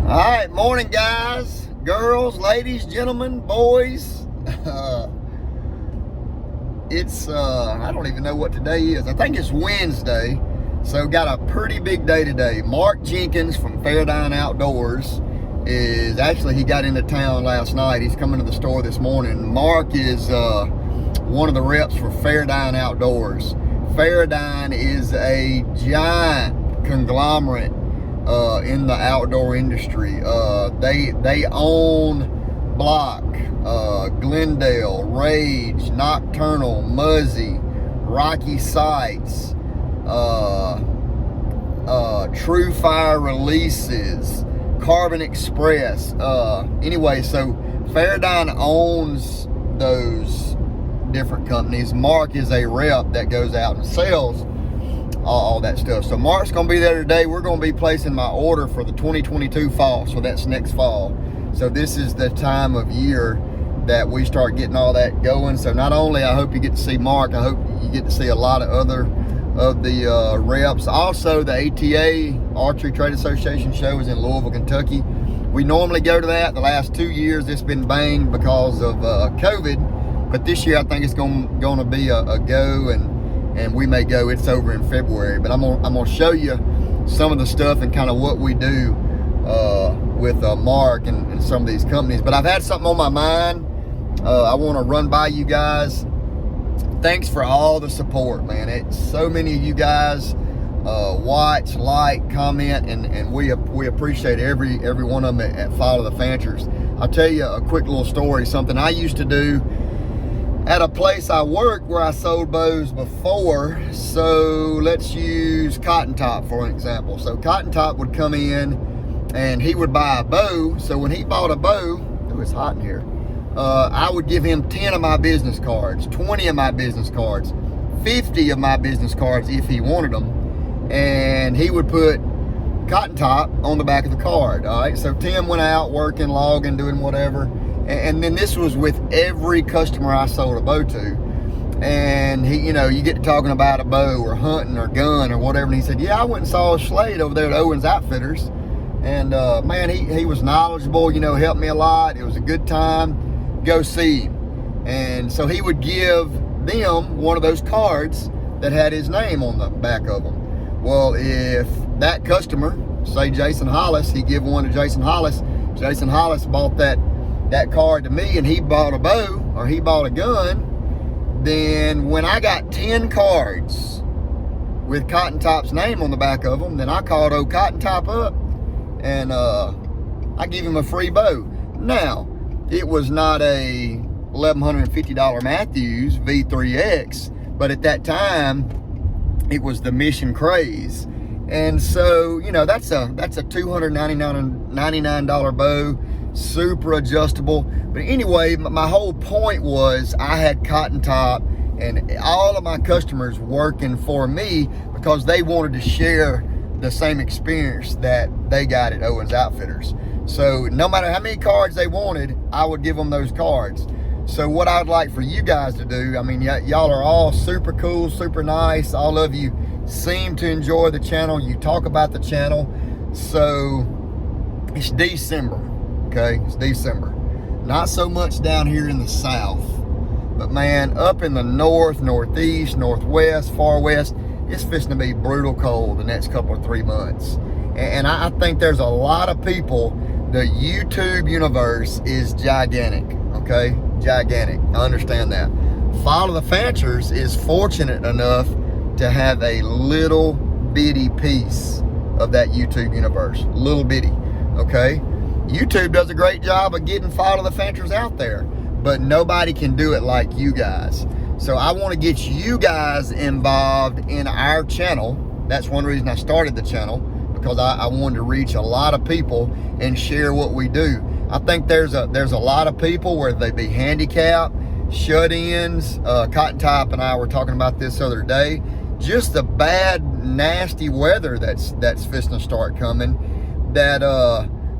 All right, morning, guys, girls, ladies, gentlemen, boys. I don't even know what today is. I think it's Wednesday, so got a pretty big day today. Mark Jenkins from Fairdyne Outdoors he got into town last night. He's coming to the store this morning. Mark is one of the reps for Fairdyne Outdoors. Fairdyne is a giant conglomerate in the outdoor industry. They own Block, Glendale, Rage, Nocturnal, Muzzy, Rocky Sights, True Fire Releases, Carbon Express. Anyway, so Fairdyne owns those different companies. Mark is a rep that goes out and sells all that stuff. So Mark's gonna be there today. We're gonna be placing my order for the 2022 fall, so that's next fall. So this is the time of year that we start getting all that going. So not only I hope you get to see Mark, I hope you get to see a lot of other of the reps. Also, the ATA, Archery Trade Association show, is in Louisville, Kentucky. We normally go to that. The last 2 years it's been banged because of COVID, but this year I think it's gonna be a go, and we may go. It's over in February, but I'm gonna show you some of the stuff and kind of what we do with Mark and some of these companies. But I've had something on my mind. I want to run by you guys. Thanks for all the support, man. It's so many of you guys watch, like, comment, and we appreciate every one of them at Follow the Fanchers. I'll tell you a quick little story. Something I used to do at a place I worked where I sold bows before. So let's use Cotton Top for an example. So Cotton Top would come in and he would buy a bow. So when he bought a bow, oh, it's hot in here. I would give him 10 of my business cards, 20 of my business cards, 50 of my business cards if he wanted them. And he would put Cotton Top on the back of the card. All right. So Tim went out working, logging, doing whatever. And then this was with every customer I sold a bow to. And he, you get to talking about a bow or hunting or gun or whatever. And he said, yeah, I went and saw a Slade over there at Owens Outfitters. And man, he was knowledgeable, helped me a lot. It was a good time. Go see him. And so he would give them one of those cards that had his name on the back of them. Well, if that customer, say Jason Hollis, he give one to Jason Hollis. Jason Hollis bought that card to me, and he bought a bow or he bought a gun. Then when I got 10 cards with Cotton Top's name on the back of them, then I called old Cotton Top up and I give him a free bow. Now, it was not a $1,150 Matthews V3X, but at that time it was the Mission Craze. And so, that's a $299 bow, super adjustable. But anyway, my whole point was I had Cotton Top and all of my customers working for me because they wanted to share the same experience that they got at Owens Outfitters. So no matter how many cards they wanted, I would give them those cards. So what I'd like for you guys to do, y'all are all super cool, super nice. All of you seem to enjoy the channel. You talk about the channel. So it's December, okay? It's December. Not so much down here in the south, but man, up in the north, northeast, northwest, far west, it's fixing to be brutal cold the next couple of 3 months. And I think there's a lot of people, the YouTube universe is gigantic, okay? Gigantic. I understand that. Follow the Fanchers is fortunate enough to have a little bitty piece of that YouTube universe. Little bitty, okay? YouTube does a great job of getting Follow the Fanchers out there, but nobody can do it like you guys. So I want to get you guys involved in our channel. That's one reason I started the channel, because I wanted to reach a lot of people and share what we do. I think there's a lot of people, whether they be handicapped, shut-ins. Cotton Top and I were talking about this the other day. Just the bad, nasty weather that's fixing to start coming, that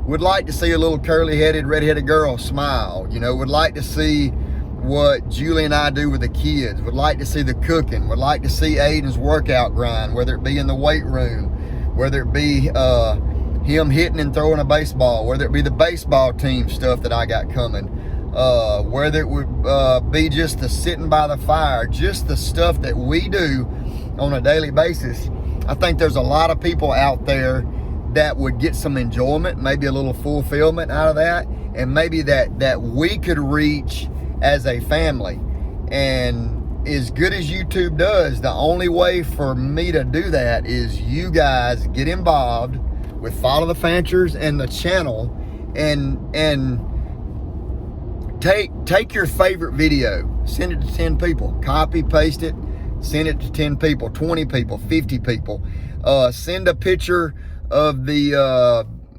would like to see a little curly-headed, red-headed girl smile. Would like to see what Julie and I do with the kids. Would like to see the cooking. Would like to see Aiden's workout grind, whether it be in the weight room, whether it be him hitting and throwing a baseball, whether it be the baseball team stuff that I got coming, whether it would be just the sitting by the fire, just the stuff that we do on a daily basis. I think there's a lot of people out there that would get some enjoyment, maybe a little fulfillment out of that, and maybe that we could reach as a family. And as good as YouTube does, the only way for me to do that is you guys get involved with Follow the Fanchers and the channel, and take your favorite video, send it to 10 people, copy, paste it, send it to 10 people, 20 people, 50 people. Send a picture of the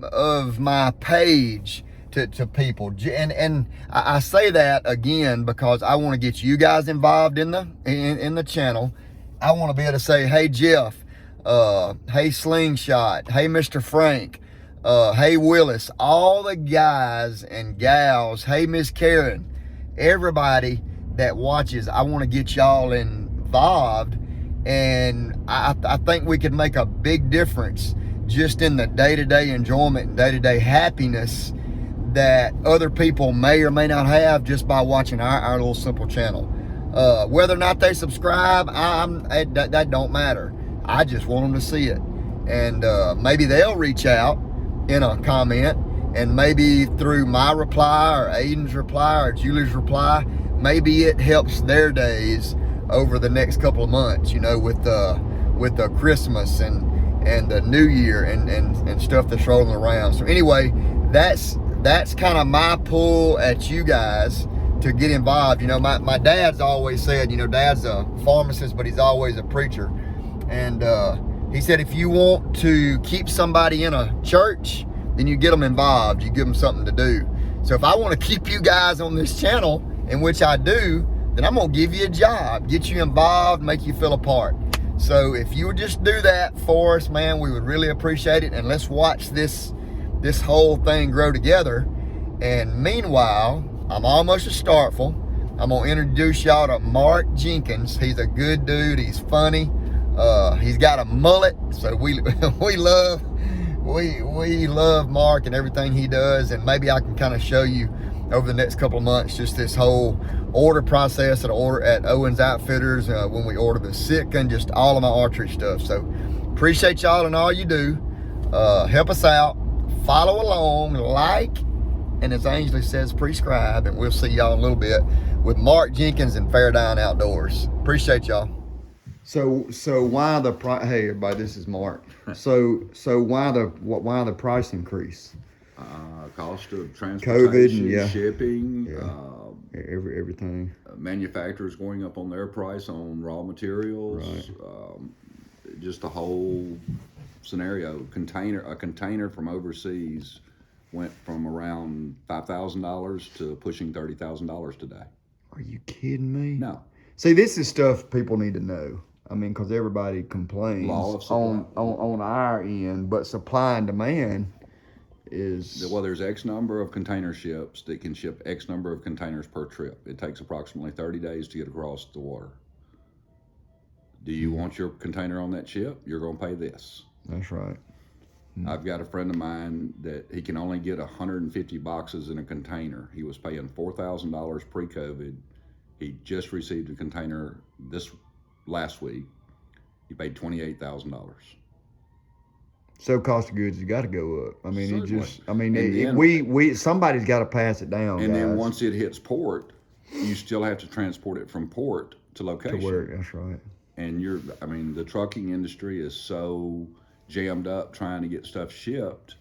of my page to people, and I say that again because I want to get you guys involved in the channel. I want to be able to say, hey Jeff, hey Slingshot, hey Mr. Frank, hey Willis, all the guys and gals, hey Miss Karen, everybody that watches, I want to get y'all involved, and I think we could make a big difference just in the day-to-day enjoyment and day-to-day happiness that other people may or may not have just by watching our little simple channel. Whether or not they subscribe, that don't matter. I just want them to see it. And maybe they'll reach out in a comment, and maybe through my reply or Aiden's reply or Julie's reply, maybe it helps their days over the next couple of months, you know, with the Christmas and the New Year and stuff that's rolling around. So anyway, that's kind of my pull at you guys to get involved. You know, my dad's always said, you know, dad's a pharmacist, but he's always a preacher. And he said, if you want to keep somebody in a church, then you get them involved. You give them something to do. So if I want to keep you guys on this channel, in which I do, then I'm going to give you a job, get you involved, make you feel a part. So if you would just do that for us, man, we would really appreciate it. And let's watch this whole thing grow together. And meanwhile, I'm almost a startful. I'm going to introduce y'all to Mark Jenkins. He's a good dude. He's funny. He's got a mullet. So we love Mark and everything he does. And maybe I can kind of show you over the next couple of months just this whole order process at Owens Outfitters, when we order the Sitka and just all of my archery stuff. So appreciate y'all and all you do. Help us out, follow along, like, and as Ainsley says, prescribe, and we'll see y'all in a little bit with Mark Jenkins and Fairdyne Outdoors. Appreciate y'all. So why the price? Hey everybody, this is Mark. So why the price increase? Cost of transportation, COVID, yeah. shipping, yeah. Everything. Manufacturers going up on their price on raw materials, right. Just the whole scenario. A container from overseas went from around $5,000 to pushing $30,000 today. Are you kidding me? No. See, this is stuff people need to know. I mean, because everybody complains Law of supply. on our end, but supply and demand is... Well, there's X number of container ships that can ship X number of containers per trip. It takes approximately 30 days to get across the water. Do you want your container on that ship? You're going to pay this. That's right. I've got a friend of mine that he can only get 150 boxes in a container. He was paying $4,000 pre-COVID. He just received a container this last week. He paid $28,000. So cost of goods has got to go up. I mean, Certainly. we somebody's got to pass it down. And guys. then once it hits port, you still have to transport it from port to location. To where, that's right. And the trucking industry is so jammed up trying to get stuff shipped.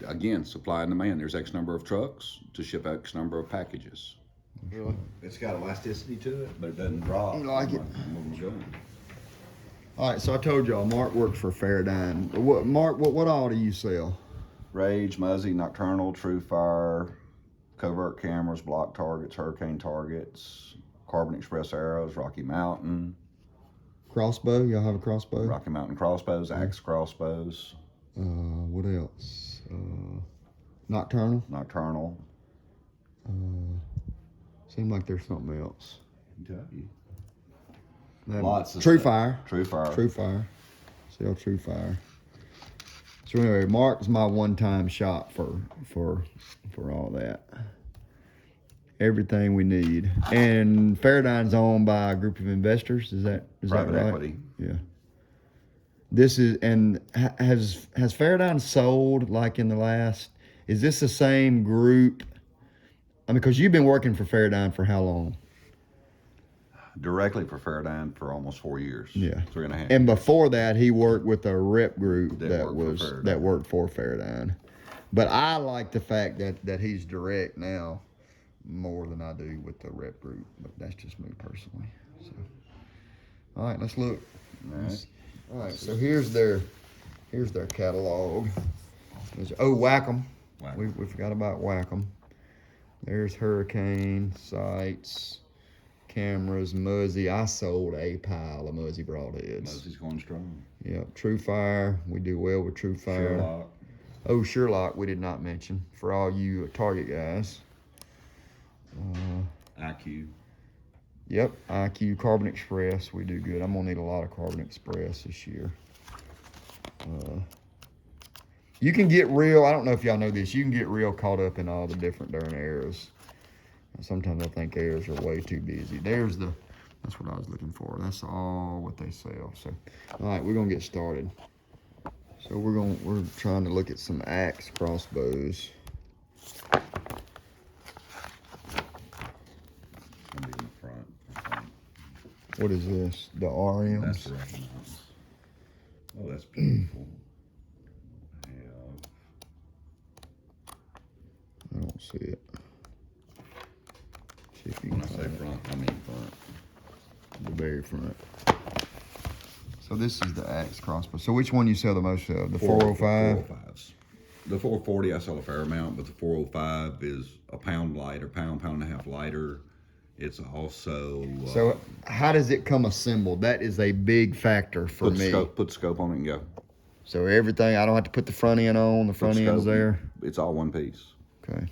Again, supply and demand. There's X number of trucks to ship X number of packages. Well, it's got elasticity to it, but it doesn't drop. You like it? Going. All right, so I told y'all, Mark works for Fairdyne. Mark, what all do you sell? Rage, Muzzy, Nocturnal, True Fire, covert cameras, block targets, hurricane targets, Carbon Express arrows, Rocky Mountain. Crossbow? Y'all have a crossbow? Rocky Mountain crossbows, axe crossbows. What else? Nocturnal? Nocturnal. Seems like there's something else. Kentucky. That, Lots of True stuff. Fire. True Fire. True Fire. Sell True Fire. So anyway, Mark's my one-time shop for all that. Everything we need. And Fairdyne's owned by a group of investors. Is that Private right? equity. Yeah. This is, and has Fairdyne sold like in the last? Is this the same group? I mean, because you've been working for Fairdyne for how long? Directly for Fairdyne for almost 4 years. Yeah. 3.5. And before that, he worked with a rep group that worked for Fairdyne. worked for Fairdyne. But I like the fact that he's direct now more than I do with the rep group. But that's just me personally. So, all right, let's look. All right. So here's their catalog. Wacom. We forgot about Wacom. There's Hurricane, sights, cameras, Muzzy. I sold a pile of Muzzy broadheads. Muzzy's going strong. Yep, TrueFire. We do well with TrueFire. Sherlock. Oh, Sherlock we did not mention for all you Target guys. IQ. Yep, IQ, Carbon Express. We do good. I'm gonna need a lot of Carbon Express this year. You can get real, I don't know if y'all know this, you can get real caught up in all the different darn arrows. Sometimes I think arrows are way too busy. That's what I was looking for. That's all what they sell. So, all right, we're gonna get started. So we're trying to look at some axe crossbows. Gonna be in the front, I think. What is this? The RMs? That's the right ones. Oh, that's beautiful. I don't see it. See if you When can I say find it. front, I mean front. The very front. So this is the axe crossbow. So which one you sell the most of? The 405? 405s. The 440 I sell a fair amount, but the 405 is a pound lighter, pound and a half lighter. It's also So how does it come assembled? That is a big factor for me. put the scope on it and go. So everything, I don't have to put the front end on. The front end's there. It's all one piece. Okay.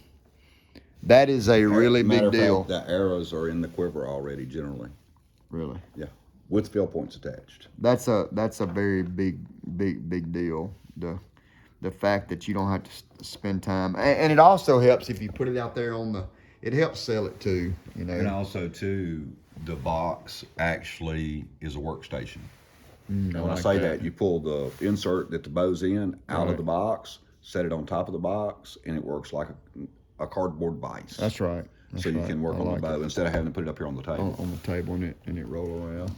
That is a really Matter big of deal. fact, the arrows are in the quiver already, generally. Really. Yeah, with fill points attached. That's a very big deal. The fact that you don't have to spend time, and it also helps if you put it out there it helps sell it too, you know. And also too, the box actually is a workstation. And when I say that, you pull the insert that the bow's in out of the box, set it on top of the box, and it works like a cardboard vise. That's right. So you can work on the bow instead of having to put it up here on the table. On the table and it roll around.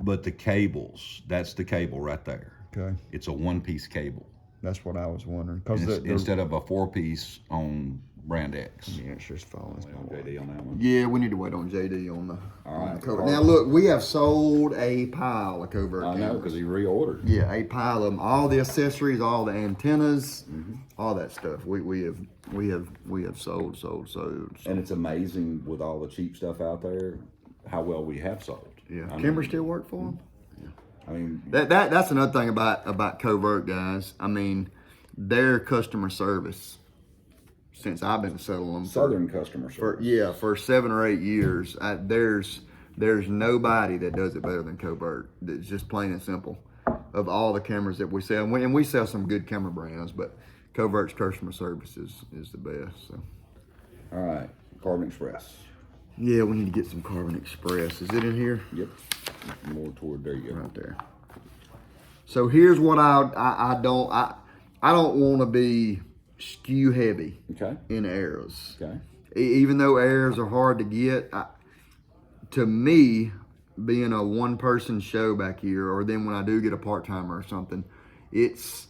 But the cables, that's the cable right there. Okay. It's a one-piece cable. That's what I was wondering. Because Instead of a 4-piece on Brand X. Yeah, it's just falling. JD on that one. Yeah, we need to wait on JD on the right. covert. Now look, we have sold a pile of covert I know, cameras. because he reordered. Yeah, a pile of them. All the accessories, all the antennas, all that stuff. We have sold. And it's amazing with all the cheap stuff out there, how well we have sold. Yeah. I mean, Kimber still work for them? I mean, That's another thing about Covert, guys. I mean, their customer service, since I've been selling them. Southern customer service. For 7 or 8 years, there's nobody that does it better than Covert. It's just plain and simple. Of all the cameras that we sell, and we sell some good camera brands, but Covert's customer service is the best. So. All right, Carbon Express. Yeah, we need to get some Carbon Express. Is it in here? Yep, more toward there you go. Right there. So here's what I don't want to be skew heavy Okay. in arrows. Okay. Even though arrows are hard to get, to me, being a one-person show back here, or then when I do get a part-timer or something, it's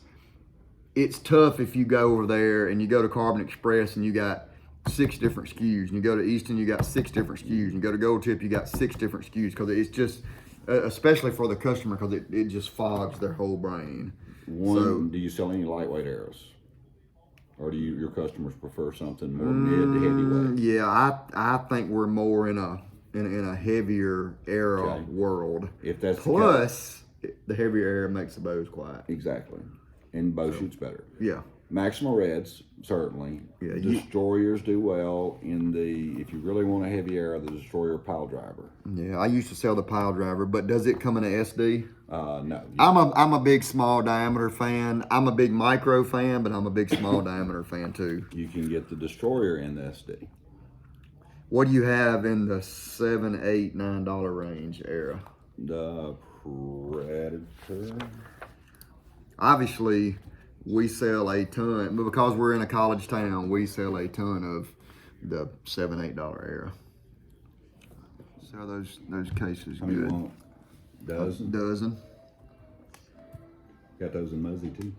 tough if you go over there and you go to Carbon Express and you got 6 different SKUs, and you go to Easton, you got 6 different SKUs, and you go to Gold Tip, you got 6 different SKUs, because it's just, especially for the customer, because it just fogs their whole brain. Do you sell any lightweight arrows? Or do your customers prefer something more mid to heavyweight? Yeah, I think we're more in a heavier arrow world. If that's Plus, the heavier arrow makes the bows quiet. Exactly. And bow shoots better. Yeah. Maxima Reds, certainly. Yeah, Destroyers do well in the, if you really want a heavy arrow, the Destroyer pile driver. Yeah, I used to sell the pile driver, but does it come in a SD? No. I'm a big small diameter fan. I'm a big micro fan, but I'm a big small diameter fan too. You can get the Destroyer in the SD. What do you have in the $7, $8, $9 range era? The Predator. Obviously, we sell a ton, but because we're in a college town, we sell a ton of the $7, $8 era. So those cases How many you good. want? Dozen? Dozen. Got those in Muzzy too?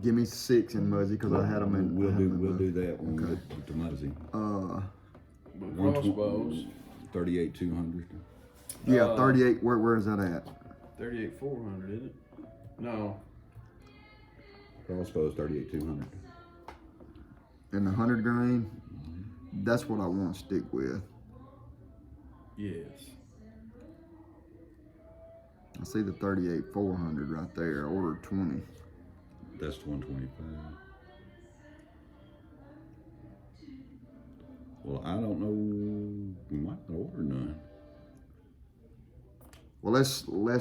Give me 6 in Muzzy because I had them in. We'll do that when we get to Muzzy. Crossbows. 38-200. Yeah, 38. Where is that at? 38-400, isn't it? No. Crossbows 38-200. In the 100 grain. That's what I want to stick with. Yes. I see the 38-400 right there. I ordered 20. That's 125. Well, I don't know. We might not order none. Well, let's How many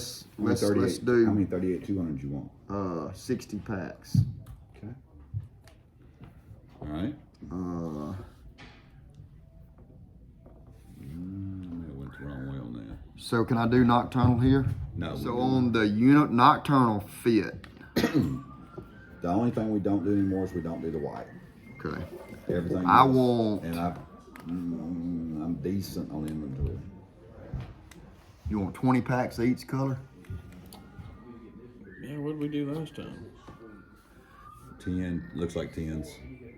do 38-200 you want? 60 packs. Okay. All right. That went the wrong way on that. So can I do nocturnal here? No. we So don't. on the unit nocturnal fit. The only thing we don't do anymore is we don't do the white. Okay. Everything. I else- want. And I'm decent on inventory. You want 20 packs each color? Yeah, what did we do last time? 10 looks like 10s,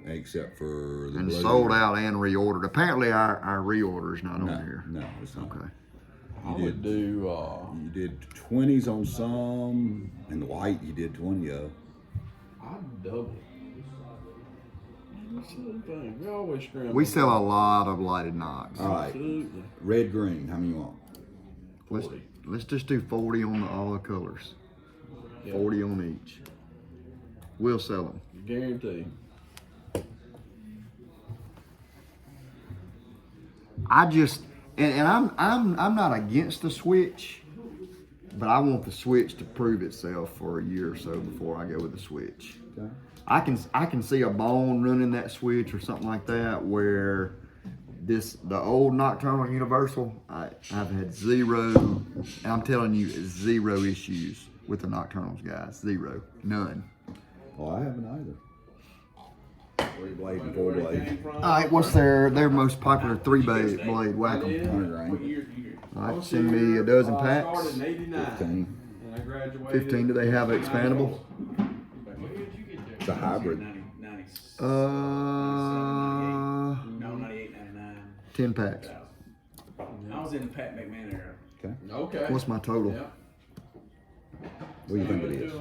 except for the And blue. sold out and reordered. Apparently our reorder's not No, on here. no, it's not. Okay. I You would did. do, You did 20s on some, and the white you did 20 of. I'd double. That's the thing. We always scramble. We sell a lot of lighted knocks. All right, Absolutely. red, green. How many you want? Let's just do 40 on all the colors. Yeah. 40 on each. We'll sell them. Guarantee. I just and I'm not against the switch, but I want the switch to prove itself for a year or so before I go with the switch. Okay. I can see a bone running that switch or something like that where the old Nocturnal Universal, I've had zero, and I'm telling you, zero issues with the Nocturnals, guys. Zero. None. Well, I haven't either. 3-blade and 4-blade. All right, what's their most popular 3-blade whack 'em? 100 grain. All right, send me a dozen packs. Started in 89. 15. And I graduated. 15. Do they have an expandable? It's a hybrid. 98, 99. 10 packs. I was in the Pat McMahon era. Okay. Okay. What's my total? Yeah. What do you think it is?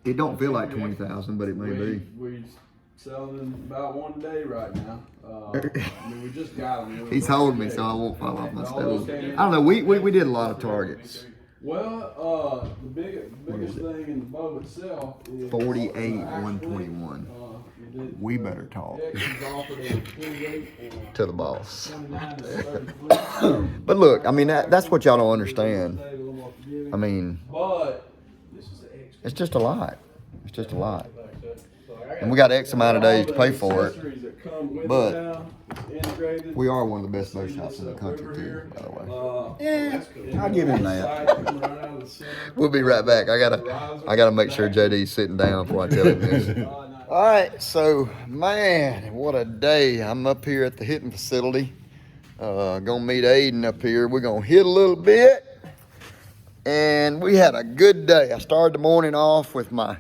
It don't feel like 20,000, but it may be. We selling about one a day right now. I mean, we just got them. He's holding me, so I won't fall off my stove. I don't know. We did a lot of targets. Well, the biggest thing in the bow itself is 48, actually, 121. it We better talk X is offered at 28 and to the boss. 29 to 33. But look, I mean that's what y'all don't understand. Say a little more forgiving. I mean, But it's just a lot. It's just a lot. And we got X amount of days to pay for it. accessories that come with But it now, it's integrated. We are one of the best bow shops in the country too, by the way. I'll give him that. We'll be right back. I gotta make sure JD's sitting down before I tell him this. All right, so man, what a day! I'm up here at the hitting facility. Gonna meet Aiden up here. We're gonna hit a little bit, and we had a good day. I started the morning off with my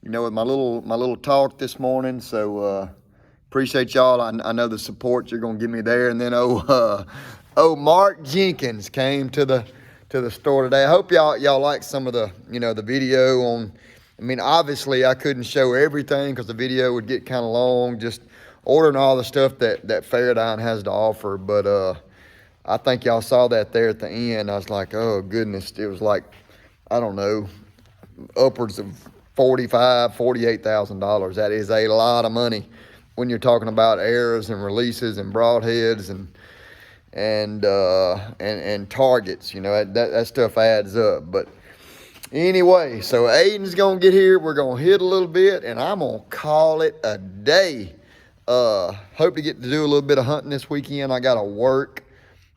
little talk this morning. So appreciate y'all. I know the support you're gonna give me there. And then Mark Jenkins came to the store today. I hope y'all like some of the the video on. I mean, obviously I couldn't show everything because the video would get kind of long. Just ordering all the stuff that Faradyne has to offer. But I think y'all saw that there at the end. I was like, oh goodness, it was like, I don't know, upwards of $48,000. That is a lot of money when you're talking about errors and releases and broadheads and targets. You know, that stuff adds up. But anyway, so Aiden's gonna get here. We're gonna hit a little bit, and I'm gonna call it a day. Hope to get to do a little bit of hunting this weekend. I gotta work,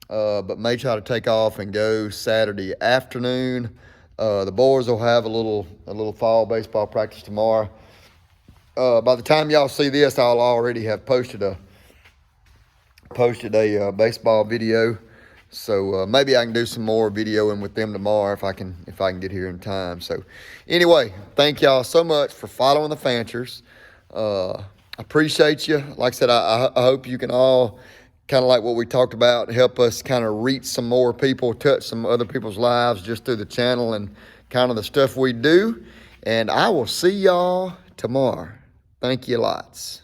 but may try to take off and go Saturday afternoon. The boys will have a little fall baseball practice tomorrow. By the time y'all see this, I'll already have posted a baseball video. So maybe I can do some more videoing with them tomorrow if I can get here in time. So anyway, thank y'all so much for following the Fanchers. Appreciate you. Like I said, I hope you can all kind of like what we talked about, help us kind of reach some more people, touch some other people's lives just through the channel and kind of the stuff we do. And I will see y'all tomorrow. Thank you lots.